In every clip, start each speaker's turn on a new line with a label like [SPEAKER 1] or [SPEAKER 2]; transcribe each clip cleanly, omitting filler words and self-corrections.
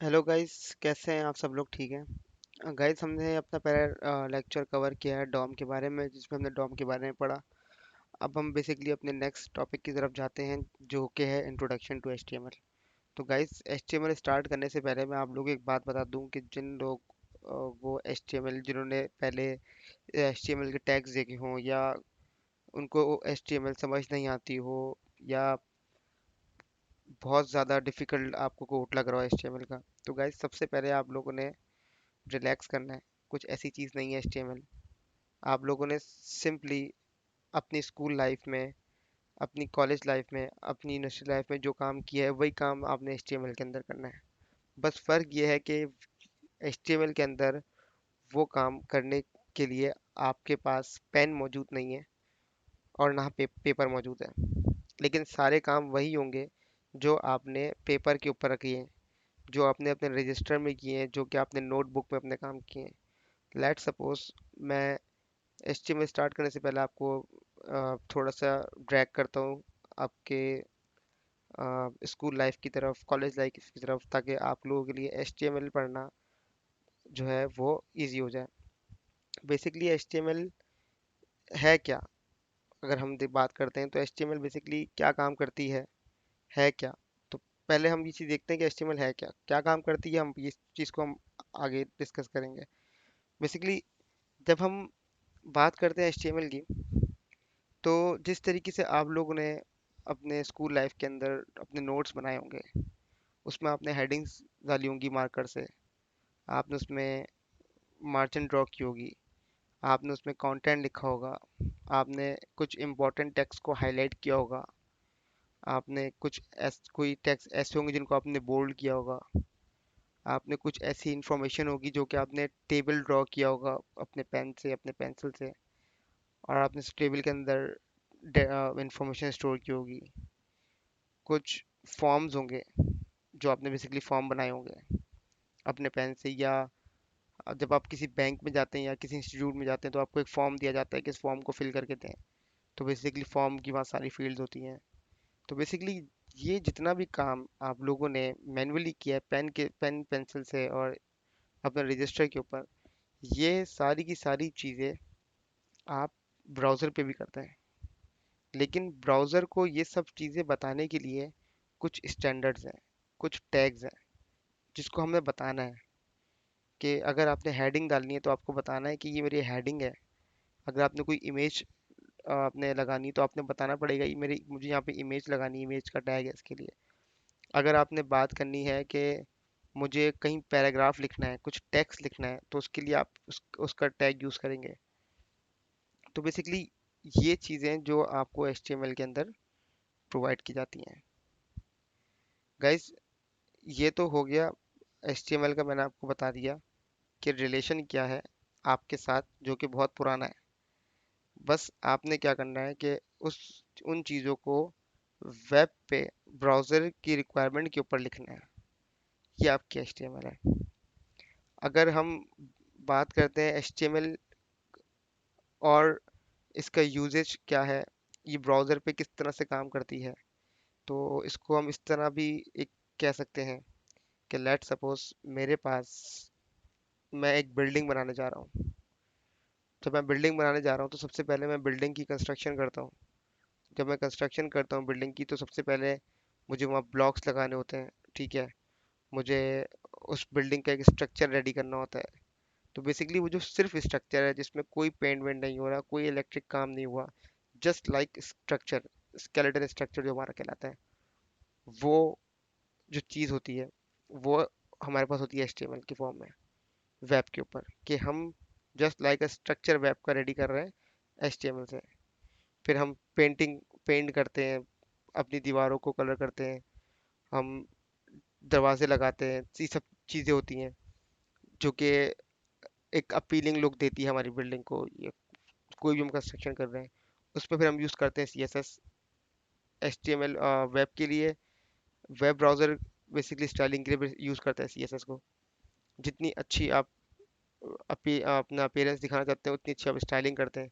[SPEAKER 1] Hello guys, कैसे हैं आप सब लोग? ठीक हैं गाइस। हमने अपना पहला लेक्चर कवर किया है डॉम के बारे में, जिसमें हमने डॉम के बारे में पढ़ा। अब हम बेसिकली अपने नेक्स्ट टॉपिक की तरफ जाते हैं, जो कि है इंट्रोडक्शन टू एचटीएमएल। तो गाइस, एचटीएमएल स्टार्ट करने से पहले मैं आप लोगों को एक बात बता दूं कि जिन लोग वो एचटीएमएल जिन्होंने पहले एचटीएमएल के टैग्स देखे हों, या उनको एचटीएमएल समझ नहीं आती हो, या बहुत ज़्यादा डिफिकल्ट आपको कोड लग रहा हो एचटीएमएल का, तो गाइस सबसे पहले आप लोगों ने रिलैक्स करना है। कुछ ऐसी चीज़ नहीं है एचटीएमएल। आप लोगों ने सिंपली अपनी स्कूल लाइफ में, अपनी कॉलेज लाइफ में, अपनी यूनिवर्सिटी लाइफ में जो काम किया है वही काम आपने एचटीएमएल के अंदर करना है। बस फ़र्क ये है कि एचटीएमएल के अंदर वो काम करने के लिए आपके पास पेन मौजूद नहीं है और ना पेपर मौजूद है, लेकिन सारे काम वही होंगे जो आपने पेपर के ऊपर किए हैं, जो आपने अपने रजिस्टर में किए हैं, जो कि आपने नोटबुक में अपने काम किए हैं। लेट सपोज मैं एचटीएमएल स्टार्ट करने से पहले आपको थोड़ा सा ड्रैग करता हूँ आपके स्कूल लाइफ की तरफ, कॉलेज लाइफ की तरफ, ताकि आप लोगों के लिए एचटीएमएल पढ़ना जो है वो इजी हो जाए। बेसिकली एचटीएमएल है क्या? अगर हम बात करते हैं तो एचटीएमएल बेसिकली क्या काम करती है क्या? तो पहले हम ये चीज़ देखते हैं कि एचटीएमएल है क्या, क्या काम करती है। हम इस चीज़ को हम आगे डिस्कस करेंगे। बेसिकली जब हम बात करते हैं एचटीएमएल की, तो जिस तरीके से आप लोगों ने अपने स्कूल लाइफ के अंदर अपने नोट्स बनाए होंगे, उसमें आपने हेडिंग्स डाली होंगी मार्कर से, आपने उसमें मार्जिन ड्रॉ की होगी, आपने उसमें कंटेंट लिखा होगा, आपने कुछ इंपॉर्टेंट टेक्स्ट को हाईलाइट किया होगा, आपने कोई टेक्स्ट ऐसे होंगे जिनको आपने बोल्ड किया होगा, आपने कुछ ऐसी इंफॉर्मेशन होगी जो कि आपने टेबल ड्रॉ किया होगा अपने पेन से, अपने पेंसिल से, और आपने इस टेबल के अंदर इंफॉर्मेशन स्टोर की होगी। कुछ फॉर्म्स होंगे जो आपने बेसिकली फॉर्म बनाए होंगे अपने पेन से, या जब आप किसी बैंक में जाते हैं या किसी इंस्टीट्यूट में जाते हैं तो आपको एक फॉर्म दिया जाता है कि इस फॉर्म को फिल करके दें। तो बेसिकली फॉर्म की वहाँ सारी फील्ड्स होती हैं। तो बेसिकली ये जितना भी काम आप लोगों ने मैन्युअली किया है पेन पेंसिल से और अपने रजिस्टर के ऊपर, ये सारी की सारी चीज़ें आप ब्राउज़र पे भी करते हैं। लेकिन ब्राउज़र को ये सब चीज़ें बताने के लिए कुछ स्टैंडर्ड्स हैं, कुछ टैग्स हैं, जिसको हमें बताना है कि अगर आपने हेडिंग डालनी है तो आपको बताना है कि ये मेरी हेडिंग है। अगर आपने कोई इमेज आपने लगानी है तो आपने बताना पड़ेगा ये मेरी मुझे यहाँ पे इमेज लगानी है, इमेज का टैग है इसके लिए। अगर आपने बात करनी है कि मुझे कहीं पैराग्राफ लिखना है, कुछ टेक्स्ट लिखना है, तो उसके लिए आप उसका टैग यूज़ करेंगे। तो बेसिकली ये चीज़ें जो आपको एचटीएमएल के अंदर प्रोवाइड की जाती हैं। गाइस, ये तो हो गया एचटीएमएल का, मैंने आपको बता दिया कि रिलेशन क्या है आपके साथ, जो कि बहुत पुराना है। बस आपने क्या करना है कि उस उन चीज़ों को वेब पे ब्राउज़र की रिक्वायरमेंट के ऊपर लिखना है। ये आपकी एचटीएमएल है। अगर हम बात करते हैं एचटीएमएल और इसका यूजेज क्या है, ये ब्राउज़र पे किस तरह से काम करती है, तो इसको हम इस तरह भी एक कह सकते हैं कि लेट सपोज मेरे पास, मैं एक बिल्डिंग बनाने जा रहा हूँ। जब मैं बिल्डिंग बनाने जा रहा हूँ तो सबसे पहले मैं बिल्डिंग की कंस्ट्रक्शन करता हूँ। जब मैं कंस्ट्रक्शन करता हूँ बिल्डिंग की, तो सबसे पहले मुझे वहाँ ब्लॉक्स लगाने होते हैं, ठीक है। मुझे उस बिल्डिंग का एक स्ट्रक्चर रेडी करना होता है। तो बेसिकली वो जो सिर्फ स्ट्रक्चर है, जिसमें कोई पेंट वेंट नहीं हो रहा, कोई इलेक्ट्रिक काम नहीं हुआ, just like structure, skeleton structure जो हमारा कहलाता है, वो जो चीज़ होती है वो हमारे पास होती है एचटीएमएल की फॉर्म में, वेब के ऊपर, कि हम just like a structure web का रेडी कर रहे हैं एचटीएमएल से। फिर हम पेंट करते हैं, अपनी दीवारों को कलर करते हैं, हम दरवाजे लगाते हैं, ये सब चीज़ें होती हैं जो कि एक अपीलिंग लुक देती है हमारी बिल्डिंग को। ये कोई भी हम कंस्ट्रक्शन कर रहे हैं, उस पर फिर हम यूज़ करते हैं सीएसएस। एचटीएमएल वेब के लिए, वेब ब्राउज़र बेसिकली स्टाइलिंग के लिए यूज़ करता है सीएसएस को। जितनी अच्छी आप अपना अपीयरेंस दिखाना चाहते हैं, उतनी अच्छी आप स्टाइलिंग करते हैं।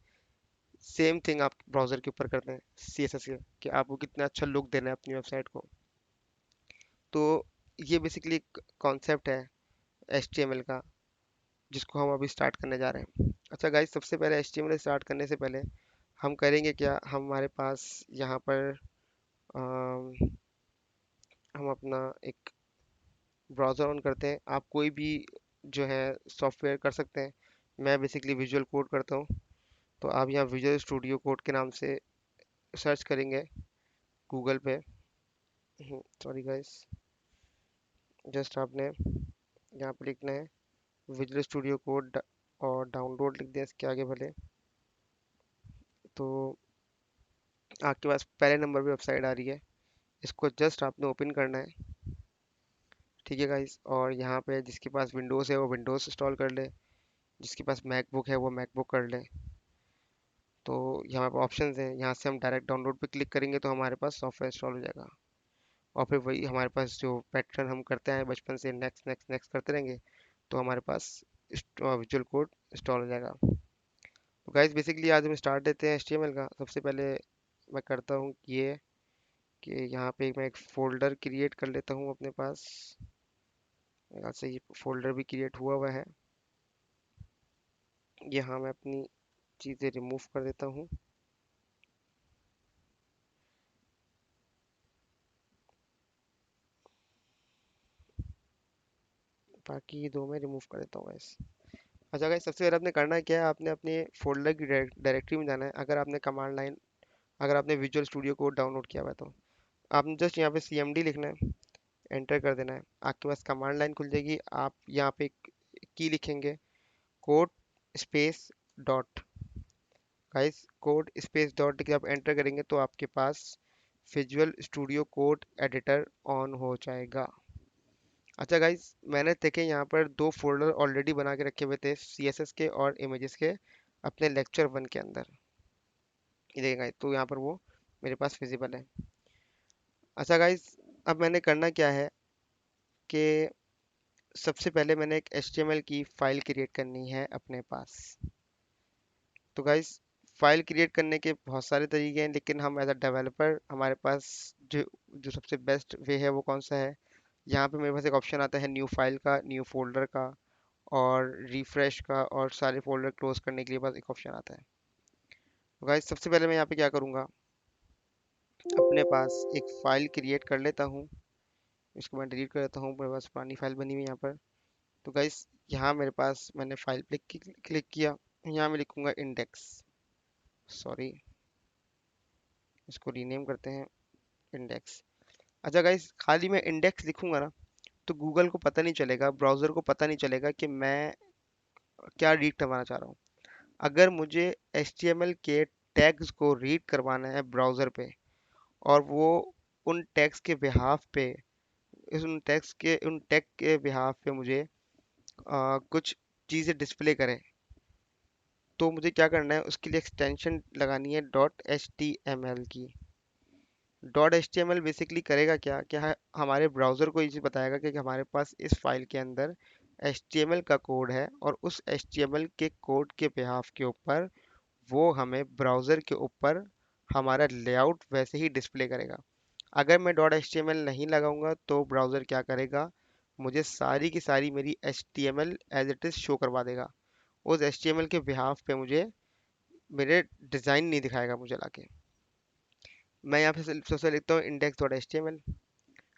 [SPEAKER 1] सेम थिंग आप ब्राउज़र के ऊपर करते हैं सीएसएस के, कि आपको कितना अच्छा लुक देना है अपनी वेबसाइट को। तो ये बेसिकली एक कॉन्सेप्ट है HTML का, जिसको हम अभी स्टार्ट करने जा रहे हैं। अच्छा गाइस, सबसे पहले HTML स्टार्ट करने से पहले हम करेंगे क्या, हमारे पास यहाँ पर हम अपना एक ब्राउज़र ऑन करते हैं। आप कोई भी जो है सॉफ्टवेयर कर सकते हैं। मैं बेसिकली विजुअल कोड करता हूँ, तो आप यहाँ विजुअल स्टूडियो कोड के नाम से सर्च करेंगे गूगल पे। सॉरी गाइस, जस्ट आपने यहाँ पे लिखना है विजुअल स्टूडियो कोड और डाउनलोड लिख दिया इसके आगे भले। तो आपके पास पहले नंबर पे वेबसाइट आ रही है, इसको जस्ट आपने ओपन करना है। ठीक है गाइस, और यहाँ पे जिसके पास विंडोज़ है वो विंडोज़ इंस्टॉल कर ले, जिसके पास मैकबुक है वो मैकबुक कर ले। तो यहाँ पे ऑप्शंस हैं, यहाँ से हम डायरेक्ट डाउनलोड पे क्लिक करेंगे तो हमारे पास सॉफ्टवेयर इंस्टॉल हो जाएगा। और फिर वही हमारे पास जो पैटर्न हम करते हैं बचपन से, नेक्स्ट नेक्स्ट नेक्स्ट करते रहेंगे, तो हमारे पास विजुअल कोड इंस्टॉल हो जाएगा। तो गाइस बेसिकली आज हम स्टार्ट देते हैं HTML का। सबसे पहले मैं करता हूँ ये कि यहाँ पे मैं एक फ़ोल्डर क्रिएट कर लेता हूँ अपने पास। यहाँ से ये फोल्डर भी क्रिएट हुआ हुआ है। यहाँ मैं अपनी चीज़ें रिमूव कर देता हूँ। बाकी ये दो मैं रिमूव कर देता हूँ गाइस। अच्छा गाइस, सबसे पहले आपने करना क्या है, आपने अपने फोल्डर की डायरेक्टरी में जाना है। अगर आपने कमांड लाइन, अगर आपने विजुअल स्टूडियो कोड डाउनलोड किया हुआ है तो आपने जस्ट यहाँ पे CMD लिखना है, एंटर कर देना है। आपके पास कमांड लाइन खुल जाएगी। आप यहाँ पे की लिखेंगे, code space dot. Guys code space dot के आप एंटर करेंगे तो आपके पास visual studio code editor on हो जाएगा। अच्छा गाइस, मैंने देखे यहाँ पर दो फोल्डर ऑलरेडी बना के रखे हुए थे CSS के और इमेजेस के, अपने लेक्चर 1 के अंदर। ये देखिए गाइस, तो यहाँ पर वो मेरे पास विजिबल है। अच्छा गाइस, अब मैंने करना क्या है कि सबसे पहले मैंने एक HTML की फाइल क्रिएट करनी है अपने पास। तो गाइस, फाइल क्रिएट करने के बहुत सारे तरीके हैं, लेकिन हम एज अ डेवलपर हमारे पास जो जो सबसे बेस्ट वे है वो कौन सा है। यहाँ पे मेरे पास एक ऑप्शन आता है न्यू फाइल का, न्यू फोल्डर का और रिफ्रेश का, और सारे फोल्डर क्लोज करने के लिए बस एक ऑप्शन आता है। तो गाइस सबसे पहले मैं यहाँ पे क्या करूँगा, अपने पास एक फ़ाइल क्रिएट कर लेता हूँ। इसको मैं डिलीट कर देता हूँ, मेरे पास पुरानी फाइल बनी हुई है यहाँ पर। तो गाइस यहाँ मेरे पास मैंने फाइल पे क्लिक किया। यहाँ मैं लिखूँगा इंडेक्स, सॉरी इसको रीनेम करते हैं इंडेक्स। अच्छा गाइस, खाली मैं इंडेक्स लिखूंगा ना तो गूगल को पता नहीं चलेगा, ब्राउज़र को पता नहीं चलेगा कि मैं क्या रीड करवाना चाह रहा हूँ। अगर मुझे HTML के टैग्स को रीड करवाना है ब्राउज़र पे, और वो उन टैग्स के बिहाफ पे, इस उन टैग के बिहाफ पे मुझे कुछ चीज़ें डिस्प्ले करें, तो मुझे क्या करना है, उसके लिए एक्सटेंशन लगानी है .html की। .html बेसिकली करेगा क्या, हमारे ब्राउज़र को ये चीज़ बताएगा कि हमारे पास इस फाइल के अंदर HTML का कोड है, और उस HTML के कोड के बिहाफ के ऊपर वो हमें ब्राउज़र के ऊपर हमारा लेआउट वैसे ही डिस्प्ले करेगा। अगर मैं .html नहीं लगाऊंगा तो ब्राउज़र क्या करेगा, मुझे सारी की सारी मेरी HTML as it is show करवा देगा। उस HTML के बिहाफ पे मुझे मेरे डिज़ाइन नहीं दिखाएगा मुझे लाके। मैं यहाँ पे सबसे लिखता हूँ index.html।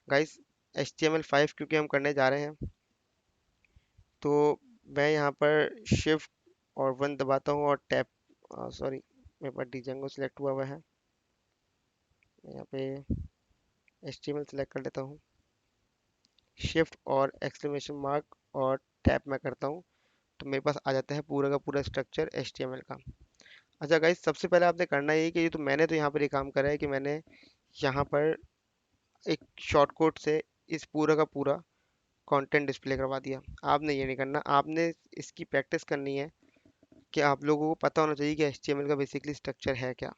[SPEAKER 1] गाइस HTML5 क्योंकि हम करने जा रहे हैं, तो मैं यहाँ पर शिफ्ट और 1 दबाता हूँ और टैप, सॉरी मेरे पास डिजेंगो सिलेक्ट हुआ हुआ है। मैं यहाँ पे HTML सेलेक्ट कर लेता हूँ, शिफ्ट और एक्सक्लेमेशन मार्क और टैप मैं करता हूँ, तो मेरे पास आ जाता है पूरा का पूरा स्ट्रक्चर HTML का। अच्छा गाइस, सबसे पहले आपने करना ये कि ये तो मैंने तो यहाँ पर ये काम करा है कि मैंने यहाँ पर एक शॉर्टकट से इस पूरा का पूरा कंटेंट डिस्प्ले करवा दिया। आपने ये नहीं करना, आपने इसकी प्रैक्टिस करनी है कि आप लोगों को पता होना चाहिए कि HTML का बेसिकली स्ट्रक्चर है क्या।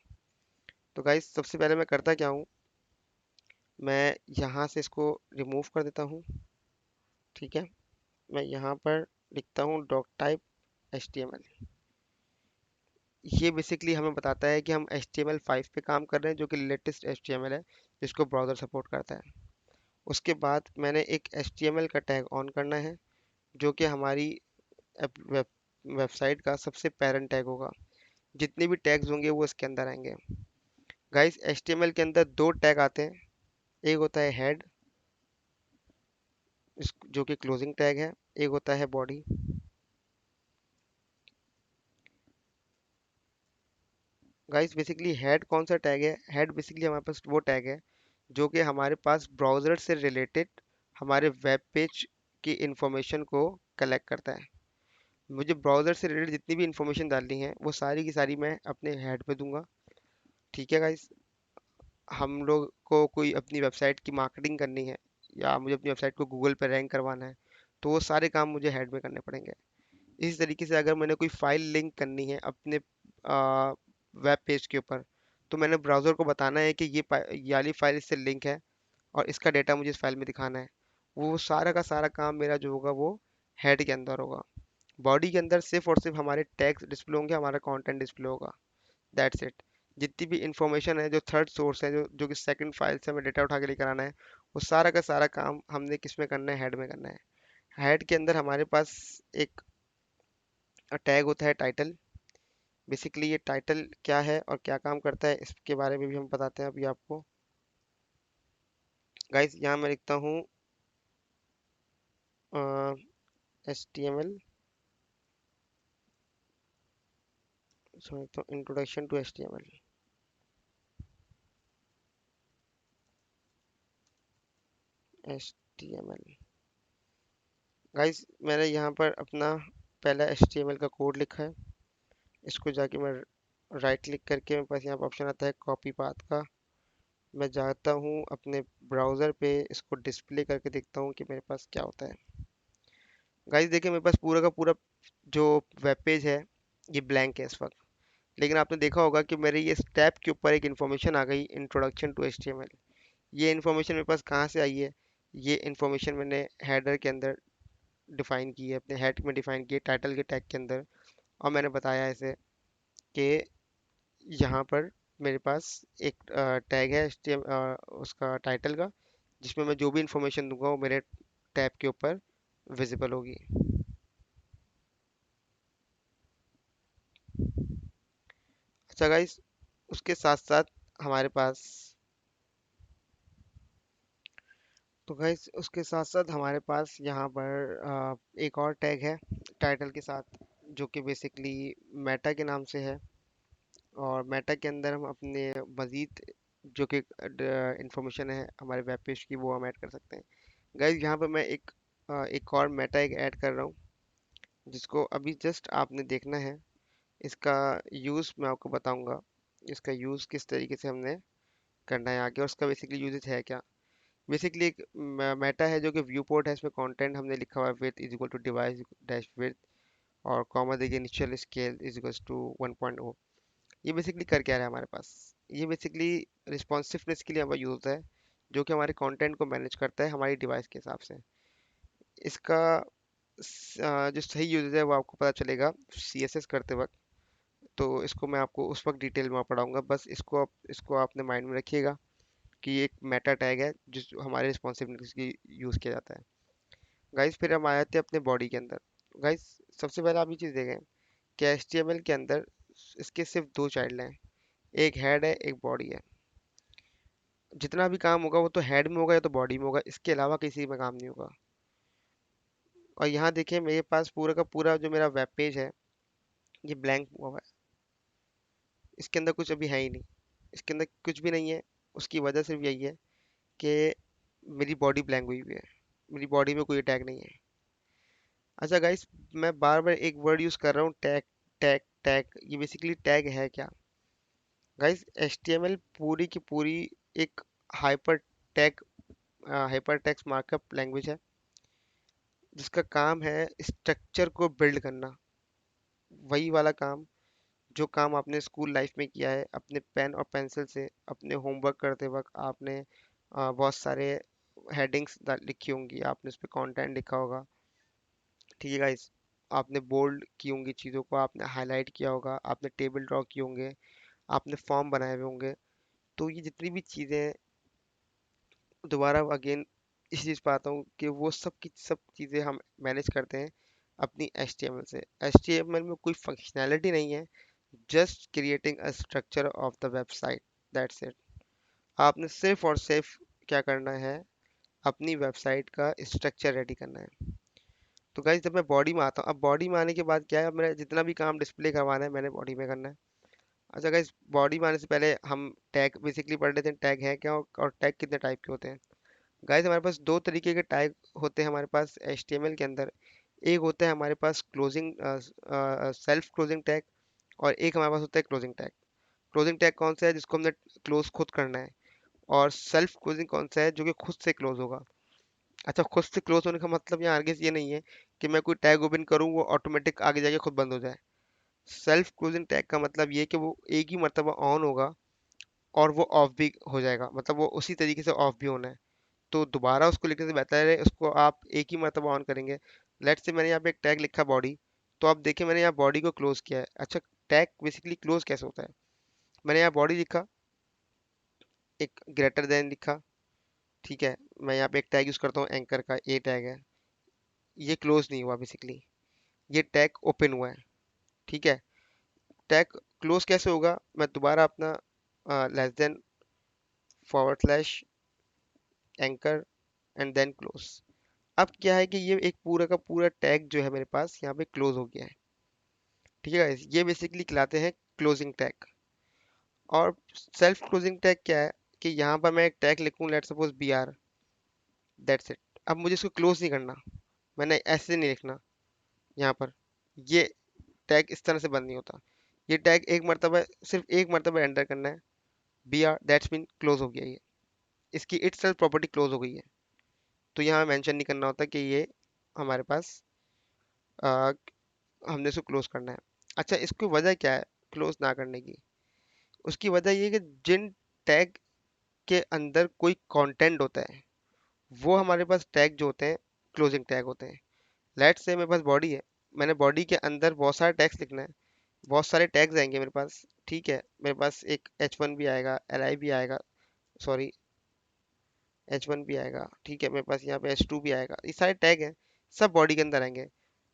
[SPEAKER 1] तो गाइस सबसे पहले मैं करता क्या हूँ, मैं यहाँ से इसको रिमूव कर देता हूँ। ठीक है, मैं यहाँ पर लिखता हूँ डॉक टाइप HTML। ये बेसिकली हमें बताता है कि हम HTML5 पे काम कर रहे हैं, जो कि लेटेस्ट HTML है जिसको ब्राउज़र सपोर्ट करता है। उसके बाद मैंने एक HTML का टैग ऑन करना है, जो कि हमारी वेब वेबसाइट का सबसे पैरेंट टैग होगा। जितने भी टैग्स होंगे वो इसके अंदर आएंगे। गाइस, HTML के अंदर दो टैग आते हैं। एक होता है हेड, जो कि क्लोजिंग टैग है। एक होता है बॉडी। गाइस, बेसिकली हेड कौन सा टैग है? हेड बेसिकली हमारे पास वो टैग है जो कि हमारे पास ब्राउज़र से रिलेटेड हमारे वेब पेज की इंफॉर्मेशन को कलेक्ट करता है। मुझे ब्राउज़र से रिलेटेड जितनी भी इंफॉर्मेशन डालनी है वो सारी की सारी मैं अपने हेड पे दूंगा। ठीक है गाइस, हम लोग को कोई अपनी वेबसाइट की मार्केटिंग करनी है या मुझे अपनी वेबसाइट को गूगल पर रैंक करवाना है, तो वो सारे काम मुझे हेड में करने पड़ेंगे। इसी तरीके से अगर मैंने कोई फाइल लिंक करनी है अपने वेब पेज के ऊपर, तो मैंने ब्राउज़र को बताना है कि ये वाली फाइल इससे लिंक है और इसका डेटा मुझे इस फाइल में दिखाना है। वो सारा का सारा काम मेरा जो होगा वो हेड के अंदर होगा। बॉडी के अंदर सिर्फ और सिर्फ हमारे टैग्स डिस्प्ले होंगे, हमारा कंटेंट डिस्प्ले होगा। That's it. जितनी भी इंफॉर्मेशन है जो थर्ड सोर्स है, जो कि सेकंड फाइल से हमें डेटा उठा के लेकर आना है, वो सारा का सारा काम हमने किस में करना है? हेड में करना है। हेड के अंदर हमारे पास एक टैग होता है टाइटल। बेसिकली ये टाइटल क्या है और क्या काम करता है इसके बारे में भी हम बताते हैं अभी आपको। गाइस, यहाँ मैं लिखता हूँ HTML, तो introduction to HTML। HTML। Guys, मैंने यहाँ पर अपना पहला HTML का कोड लिखा है। इसको जाके मैं राइट क्लिक करके, मेरे पास यहाँ पर ऑप्शन आता है कॉपी पाथ का। मैं जाता हूँ अपने ब्राउज़र पे, इसको डिस्प्ले करके देखता हूँ कि मेरे पास क्या होता है। गाइस देखिए, मेरे पास पूरा का पूरा जो वेब पेज है ये ब्लैंक है इस वक्त। लेकिन आपने देखा होगा कि मेरे ये टैब के ऊपर एक इन्फॉर्मेशन आ गई, इंट्रोडक्शन टू HTML। ये इन्फॉर्मेशन मेरे पास कहाँ से आई है? ये इन्फॉर्मेशन मैंने हेडर के अंदर डिफाइन की है, अपने हेड में डिफाइन की है, टाइटल के टैग के अंदर। और मैंने बताया इसे कि यहाँ पर मेरे पास एक टैग है उसका टाइटल का, जिसमें मैं जो भी इंफॉर्मेशन दूंगा वो मेरे टैब के ऊपर विजिबल होगी। अच्छा गाइस, उसके साथ साथ हमारे पास तो गाइस उसके साथ साथ हमारे पास यहाँ पर एक और टैग है टाइटल के साथ, जो कि बेसिकली मेटा के नाम से है। और मेटा के अंदर हम अपने मज़ीद जो कि इंफॉर्मेशन है हमारे वेब पेज की, वो हम ऐड कर सकते हैं। गाइस, यहाँ पर मैं एक और मेटा एक ऐड कर रहा हूँ, जिसको अभी जस्ट आपने देखना है। इसका यूज़ मैं आपको बताऊंगा, इसका यूज़ किस तरीके से हमने करना है आगे, और उसका बेसिकली यूजेज है क्या। बेसिकली एक मेटा है जो कि व्यू पोर्ट है। इसमें कंटेंट हमने लिखा हुआ है width is equal to device dash width, और कॉमा देखिए initial scale is equal to 1.0। ये बेसिकली कर क्या रहा है हमारे पास? ये बेसिकली रिस्पॉन्सिवनेस के लिए हमारा यूज होता है, जो कि हमारे कंटेंट को मैनेज करता है हमारी डिवाइस के हिसाब से। इसका जो सही यूज है वो आपको पता चलेगा CSS करते वक्त। तो इसको मैं आपको उस वक्त डिटेल में पढ़ाऊंगा, बस इसको आपने माइंड में रखिएगा कि ये एक मेटा टैग है जिस हमारे रिस्पॉन्सिवनेस की यूज़ किया जाता है। गाइस, फिर हम आ जाते हैं अपने बॉडी के अंदर। गाइस, सबसे पहले आप ये चीज़ देखें कि HTML के अंदर इसके सिर्फ दो चाइल्ड हैं, एक हेड है एक बॉडी है। जितना भी काम होगा वो तो हेड में होगा या तो बॉडी में होगा, इसके अलावा किसी में काम नहीं होगा। और यहाँ देखिए, मेरे पास पूरा का पूरा जो मेरा वेब पेज है ये ब्लैंक हुआ हुआ है। इसके अंदर कुछ अभी है ही नहीं, इसके अंदर कुछ भी नहीं है। उसकी वजह सिर्फ यही है कि मेरी बॉडी ब्लैंक हुई हुई है, मेरी बॉडी में कोई टैग नहीं है। अच्छा गाइस, मैं बार बार एक वर्ड यूज़ कर रहा हूँ, टैग टैग टैग। ये बेसिकली टैग है क्या? गाइस, HTML पूरी की पूरी एक hyper tag hyper text markup language है, जिसका काम है स्ट्रक्चर को बिल्ड करना। वही वाला काम जो काम आपने स्कूल लाइफ में किया है, अपने पेन और पेंसिल से अपने होमवर्क करते वक्त आपने बहुत सारे हेडिंग्स लिखी होंगी, आपने उस पर कंटेंट लिखा होगा। ठीक है गाइस, आपने बोल्ड की होंगी चीज़ों को, आपने हाईलाइट किया होगा, आपने टेबल ड्रॉ किए होंगे, आपने फॉर्म बनाए हुए होंगे। तो ये जितनी भी चीज़ें दोबारा अगेन इस चीज़ पे आता हूँ कि वो सब की सब चीज़ें हम मैनेज करते हैं अपनी HTML से। HTML में कोई फंक्शनैलिटी नहीं है, just creating a structure of the website, that's it. आपने सिर्फ और सिर्फ क्या करना है, अपनी वेबसाइट का स्ट्रक्चर रेडी करना है। तो गाइस जब मैं बॉडी में आता हूँ, अब बॉडी में आने के बाद क्या है, अब मेरा जितना भी काम डिस्प्ले करवाना है मैंने बॉडी में करना है। अच्छा गाइस, बॉडी में आने से पहले हम टैग बेसिकली पढ़ लेते हैं, टैग है क्या और टैग कितने टाइप के होते हैं। गाइस हमारे पास दो तरीके के टैग होते हैं हमारे पास HTML के अंदर। एक होता है हमारे पास क्लोजिंग, सेल्फ क्लोजिंग टैग, और एक हमारे पास होता है क्लोजिंग टैग। क्लोजिंग टैग कौन सा है, जिसको हमने क्लोज खुद करना है, और सेल्फ क्लोजिंग कौन सा है, जो कि खुद से क्लोज होगा। अच्छा, खुद से क्लोज होने का मतलब यहाँ आगे ये नहीं है कि मैं कोई टैग ओपन करूँ वो ऑटोमेटिक आगे जाके खुद बंद हो जाए। सेल्फ क्लोजिंग टैग का मतलब ये है कि वो एक ही मर्तबा ऑन होगा और वो ऑफ भी हो जाएगा, मतलब वो उसी तरीके से ऑफ भी होना है। तो दोबारा उसको लिखने से बेहतर है उसको आप एक ही मर्तबा ऑन करेंगे। लेट्स से मैंने यहाँ पे एक टैग लिखा बॉडी, तो आप देखिए मैंने यहाँ बॉडी को क्लोज किया है। अच्छा, टैग बेसिकली क्लोज कैसे होता है, मैंने यहाँ बॉडी लिखा, एक ग्रेटर देन लिखा, ठीक है। मैं यहाँ पे एक टैग यूज करता हूँ एंकर का, ए टैग है, ये क्लोज नहीं हुआ बेसिकली, ये टैग ओपन हुआ है, ठीक है। टैग क्लोज कैसे होगा, मैं दोबारा अपना less than forward slash anchor and then close. अब क्या है कि ये एक पूरा का पूरा टैग जो है मेरे पास यहाँ पे क्लोज हो गया है, ठीक है guys? ये बेसिकली कहलाते हैं क्लोजिंग टैग। और सेल्फ क्लोजिंग टैग क्या है कि यहाँ पर मैं एक टैग लिखूँ, let's suppose BR, that's it. अब मुझे इसको क्लोज नहीं करना, मैंने ऐसे नहीं लिखना यहाँ पर, ये टैग इस तरह से बंद नहीं होता। ये टैग एक मरतबा, सिर्फ एक मरतबा एंटर करना है, BR, दैट्स मीन क्लोज हो गया ये, इसकी इटसेल्फ प्रॉपर्टी क्लोज हो गई है। तो यहाँ मेंशन नहीं करना होता कि ये हमारे पास आ, हमने इसको क्लोज करना है। अच्छा, इसकी वजह क्या है क्लोज ना करने की, उसकी वजह ये है कि जिन टैग के अंदर कोई कंटेंट होता है वो हमारे पास टैग जो होते हैं क्लोजिंग टैग होते हैं। लेट्स से मेरे पास बॉडी है, मैंने बॉडी के अंदर बहुत सारे टैग्स लिखना है, बहुत सारे टैग्स आएंगे मेरे पास, ठीक है। मेरे पास एक H1 भी आएगा, LI भी आएगा, सॉरी H1 भी आएगा, ठीक है। मेरे पास यहाँ पे H2 भी आएगा, ये सारे टैग हैं, सब बॉडी के अंदर आएंगे।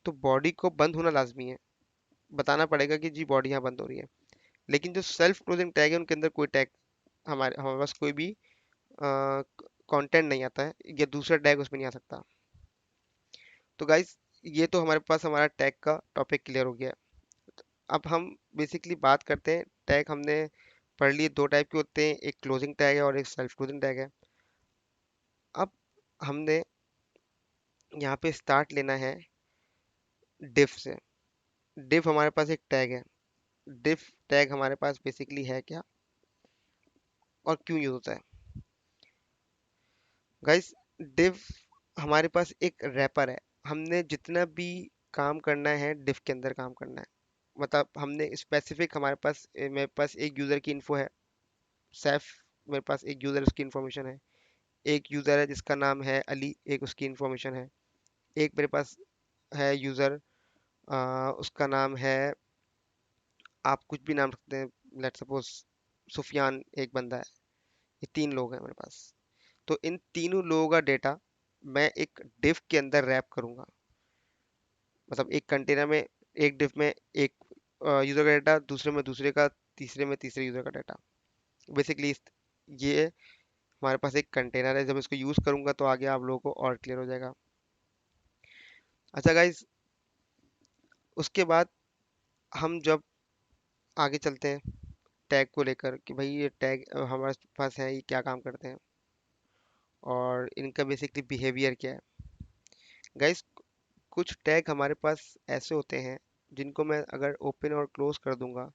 [SPEAKER 1] तो बॉडी को बंद होना लाजमी है, बताना पड़ेगा कि जी बॉडी यहाँ बंद हो रही है। लेकिन जो सेल्फ क्लोजिंग टैग है उनके अंदर कोई टैग, हमारे हमारे पास कोई भी कंटेंट नहीं आता है, या दूसरा टैग उसमें नहीं आ सकता। तो गाइस ये तो हमारे पास हमारा टैग का टॉपिक क्लियर हो गया। अब हम बेसिकली बात करते हैं, टैग हमने पढ़ लिए, दो टाइप के होते हैं, एक क्लोजिंग टैग है और एक सेल्फ क्लोजिंग टैग है। अब हमने यहाँ पे स्टार्ट लेना है डिफ से। डिफ हमारे पास एक टैग है, डिफ टैग हमारे पास बेसिकली है क्या और क्यों यूज होता है। गाइस डिफ हमारे पास एक रैपर है, हमने जितना भी काम करना है डिफ के अंदर काम करना है। मतलब हमने स्पेसिफिक, हमारे पास मेरे पास एक यूज़र की इन्फो है, सैफ, मेरे पास एक यूज़र उसकी इन्फॉर्मेशन है, एक यूज़र है जिसका नाम है अली, एक उसकी इन्फॉर्मेशन है। एक मेरे पास है यूज़र, उसका नाम है, आप कुछ भी नाम रखते हैं, लेट सपोज सुफियान एक बंदा है। ये तीन लोग हैं मेरे पास। तो इन तीनों लोगों का डेटा मैं एक डिफ के अंदर रैप करूंगा, मतलब एक कंटेनर में, एक डिफ में एक यूज़र का डेटा, दूसरे में दूसरे का, तीसरे में तीसरे यूज़र का डेटा। बेसिकली ये हमारे पास एक कंटेनर है, जब इसको यूज़ करूंगा तो आगे आप लोगों को और क्लियर हो जाएगा। अच्छा गाइज, उसके बाद हम जब आगे चलते हैं टैग को लेकर कि भाई ये टैग हमारे पास है, ये क्या काम करते हैं और इनका बेसिकली बिहेवियर क्या है। गाइस कुछ टैग हमारे पास ऐसे होते हैं जिनको मैं अगर ओपन और क्लोज कर दूंगा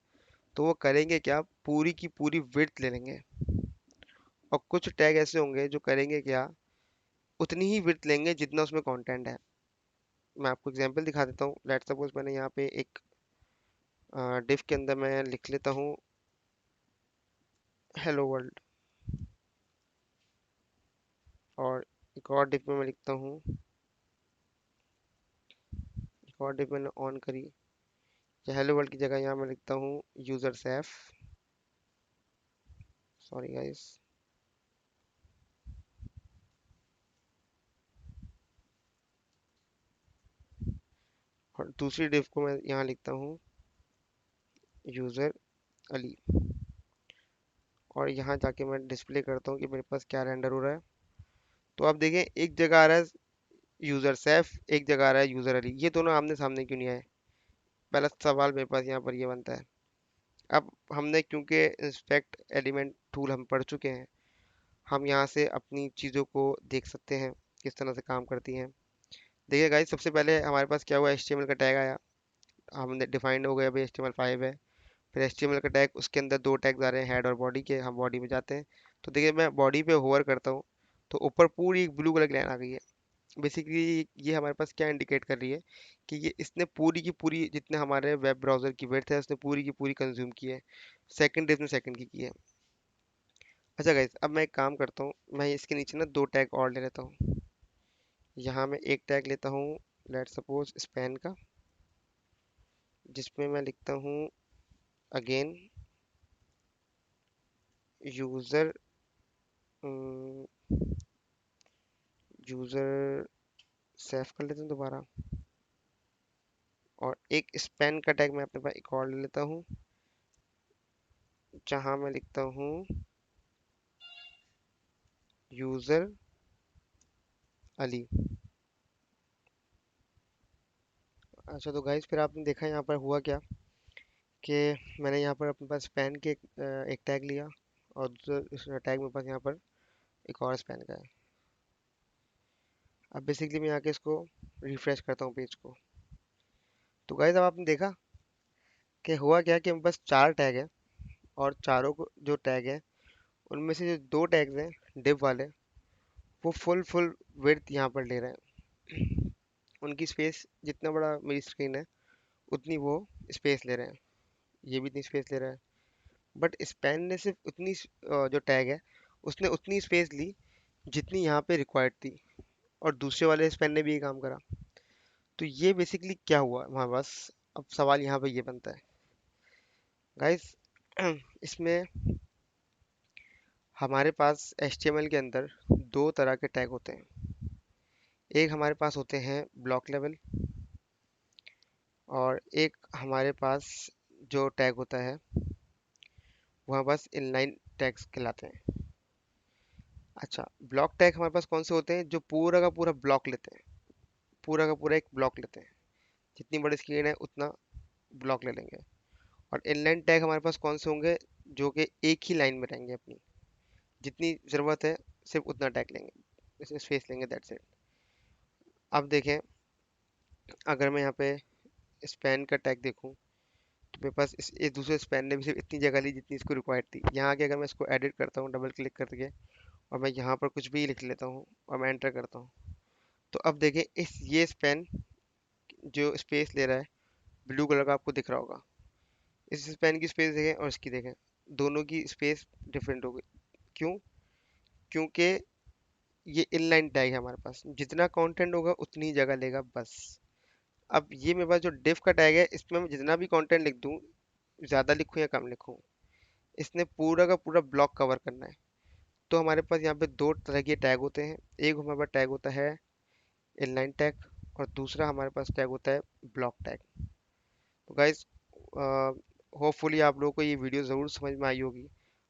[SPEAKER 1] तो वो करेंगे क्या, पूरी की पूरी विड्थ ले लेंगे। और कुछ टैग ऐसे होंगे जो करेंगे क्या, उतनी ही विड्थ लेंगे जितना उसमें कंटेंट है। मैं आपको एग्जांपल दिखा देता हूँ, लेट्स सपोज मैंने यहाँ पे एक डिफ के अंदर मैं लिख लेता हूँ हेलो वर्ल्ड, और एक और डिफ में मैं लिखता हूँ, एक और डिफ मैंने ऑन करी, या हेलो वर्ल्ड की जगह यहाँ मैं लिखता हूँ यूजर सेफ, सॉरी गाइस, और दूसरी डिव को मैं यहाँ लिखता हूँ यूज़र अली। और यहाँ जाके मैं डिस्प्ले करता हूँ कि मेरे पास क्या रेंडर हो रहा है। तो आप देखें, एक जगह आ रहा है यूज़र सैफ, एक जगह आ रहा है यूज़र अली। ये दोनों आमने सामने क्यों नहीं आए? पहला सवाल मेरे पास यहाँ पर ये बनता है। अब हमने, क्योंकि इंस्पेक्ट एलिमेंट टूल हम पढ़ चुके हैं, हम यहाँ से अपनी चीज़ों को देख सकते हैं किस तरह से काम करती हैं। देखिए गाइस, सबसे पहले हमारे पास क्या हुआ, HTML का टैग आया। हमने डिफाइंड हो गया भाई HTML5 है। फिर HTML का टैग, उसके अंदर दो टैग्स आ रहे हैं, हेड और बॉडी के। हम बॉडी में जाते हैं, तो देखिए मैं बॉडी पे होवर करता हूँ, तो ऊपर पूरी एक ब्लू कलर की लाइन आ गई है। बेसिकली ये हमारे पास क्या इंडिकेट कर रही है कि ये इसने पूरी की पूरी, जितने हमारे वेब ब्राउज़र की विड्थ है, उसने पूरी की पूरी कंज्यूम की है। सेकंड इसने सेकंड की है। अच्छा गाइस, अब मैं एक काम करता हूँ, मैं इसके नीचे ना दो टैग और ले लेता हूँ। यहाँ मैं एक टैग लेता हूँ, लेट सपोज स्पैन का, जिसमें मैं लिखता हूँ अगेन यूज़र यूज़र सेव कर लेते हैं दोबारा। और एक स्पैन का टैग मैं अपने पास एक और ले लेता हूँ, जहाँ मैं लिखता हूँ यूज़र अली। अच्छा तो गाइस, फिर आपने देखा यहाँ पर हुआ क्या कि मैंने यहाँ पर अपने पास स्पैन के एक टैग लिया, और दूसरा टैग मेरे पास यहाँ पर एक और स्पैन का है। अब बेसिकली मैं आके इसको रिफ्रेश करता हूँ पेज को। तो गाइस, अब आपने देखा कि हुआ क्या कि मेरे पास चार टैग है, और चारों को जो टैग है, उनमें से जो दो टैग्स हैं डिव वाले, वो फुल फुल विड्थ यहाँ पर ले रहे हैं। उनकी स्पेस, जितना बड़ा मेरी स्क्रीन है उतनी वो स्पेस ले रहे हैं। ये भी इतनी स्पेस ले रहा है। बट स्पैन ने सिर्फ उतनी जो टैग है, उसने उतनी स्पेस ली जितनी यहाँ पे रिक्वायर्ड थी, और दूसरे वाले स्पैन ने भी ये काम करा। तो ये बेसिकली क्या हुआ हमारे पास? अब सवाल यहाँ पे ये बनता है गाइस, इसमें हमारे पास HTML के अंदर दो तरह के टैग होते हैं। एक हमारे पास होते हैं ब्लॉक लेवल, और एक हमारे पास जो टैग होता है वह बस इनलाइन टैग्स कहलाते हैं। अच्छा, ब्लॉक टैग हमारे पास कौन से होते हैं? जो पूरा का पूरा ब्लॉक लेते हैं, पूरा का पूरा एक ब्लॉक लेते हैं। जितनी बड़ी स्क्रीन है उतना ब्लॉक ले लेंगे। और इनलाइन टैग हमारे पास कौन से होंगे? जो कि एक ही लाइन में रहेंगे, अपनी जितनी ज़रूरत है सिर्फ उतना टैग लेंगे, स्पेस लेंगे, दैट्स इट। अब देखें, अगर मैं यहाँ पे स्पैन का टैग देखूँ, तो मेरे पास इस दूसरे स्पैन ने भी सिर्फ इतनी जगह ली जितनी इसको रिक्वायर्ड थी। यहाँ आके अगर मैं इसको एडिट करता हूँ डबल क्लिक करके, और मैं यहाँ पर कुछ भी लिख लेता हूँ और मैं एंटर करता हूँ, तो अब देखें इस ये स्पैन जो स्पेस ले रहा है, ब्लू कलर का आपको दिख रहा होगा, इस स्पैन की स्पेस देखें और इसकी देखें, दोनों की स्पेस डिफरेंट हो गई। क्यों? क्योंकि ये इनलाइन टैग है, हमारे पास जितना कंटेंट होगा उतनी ही जगह लेगा बस। अब ये मेरे पास जो डिफ का टैग है, इसमें मैं जितना भी कंटेंट लिख दूँ, ज़्यादा लिखूँ या कम लिखूँ, इसने पूरा का पूरा ब्लॉक कवर करना है। तो हमारे पास यहाँ पे दो तरह के टैग होते हैं। एक हमारे पास टैग होता है इनलाइन टैग, और दूसरा हमारे पास टैग होता है ब्लॉक टैग। तो गाइज, होपफुली आप लोगों को ये वीडियो ज़रूर समझ में आई होगी।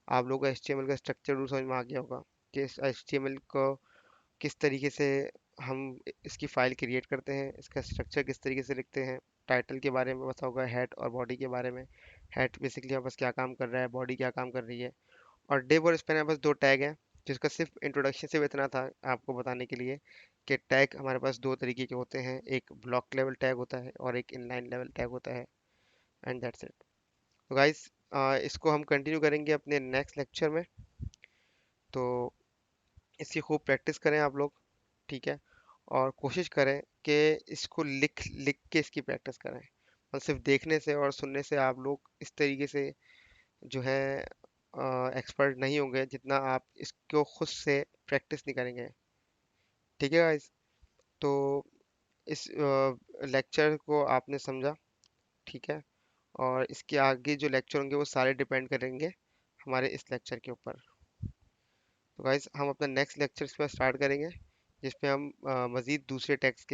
[SPEAKER 1] आप लोगों को HTML का स्ट्रक्चर जरूर समझ में आ गया होगा कि इस HTML को किस तरीके से हम इसकी फाइल क्रिएट करते हैं, इसका स्ट्रक्चर किस तरीके से लिखते हैं। टाइटल के बारे में पता होगा, हेड और बॉडी के बारे में। हेड बेसिकली हमारे पास क्या काम कर रहा है, बॉडी क्या काम कर रही है। और डिव और स्पैन हमारे पास दो टैग हैं, जिसका सिर्फ इंट्रोडक्शन से इतना था आपको बताने के लिए कि टैग हमारे पास दो तरीके के होते हैं। एक ब्लॉक लेवल टैग होता है और एक इनलाइन लेवल टैग होता है, एंड दैट्स इट। तो गाइस, इसको हम कंटिन्यू करेंगे अपने नेक्स्ट लेक्चर में। तो इसकी खूब प्रैक्टिस करें आप लोग, ठीक है? और कोशिश करें कि इसको लिख लिख के इसकी प्रैक्टिस करें, और सिर्फ देखने से और सुनने से आप लोग इस तरीके से जो है एक्सपर्ट नहीं होंगे, जितना आप इसको खुद से प्रैक्टिस नहीं करेंगे। ठीक है गाइस? तो इस लेक्चर को आपने समझा, ठीक है? और इसके आगे जो लेक्चर होंगे वो सारे डिपेंड करेंगे हमारे इस लेक्चर के ऊपर। तो गाइस, हम अपना नेक्स्ट लेक्चर इस पर स्टार्ट करेंगे, जिसपे हम मज़ीद दूसरे टेक्स्ट